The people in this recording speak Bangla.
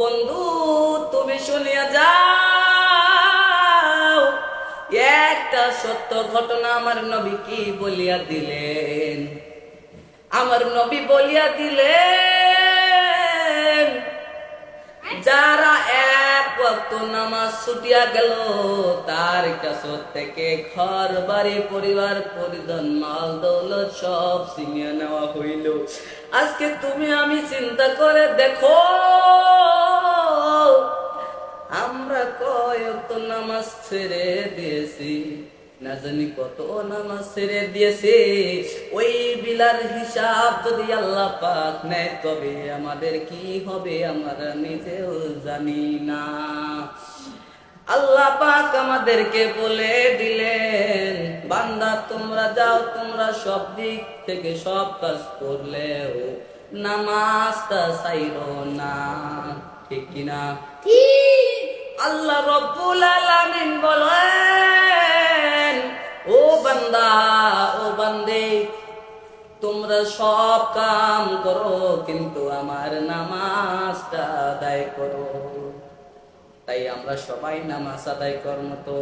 বন্ধু, তুমি শুনিয়া যাও, একটা সত্য ঘটনা আমার নবী কি বলিয়া দিলেন। আমার নবী বলিয়া দিলেন, যারা এক ওয়াক্ত নামাজ ছুটিয়া গেল, তার কাছ থেকে ঘর বাড়ি পরিবার পরিজন মাল দৌলত সব ছিনিয়ে নেওয়া হইল। আজকে তুমি আমি চিন্তা করে দেখো, আমরা কয় ওয়াক্ত নামাজ ছেড়ে দিয়েছি, না জানি কত নামাজ ছেড়ে দিয়েছে। ওই বিলার হিসাব যদি আল্লাহ পাক নেয়, তবে আমাদের কি হবে আমরা নিজেও জানি না। আল্লাহ পাক আমাদেরকে বলে দিলেন, বান্দা তোমরা যাও, তোমরা সব দিক থেকে সব কাজ করলেও নামাজটা ছাইরো না। ঠিক কিনা? আল্লাহ রব্বুল আলামিন বলেন, ও বান্দা, ও বান্দে, তোমরা সব কাম করো, কিন্তু আমার নামাজটা আদায় করো। তাই আমরা সবাই নামাজ আদায় করব তো।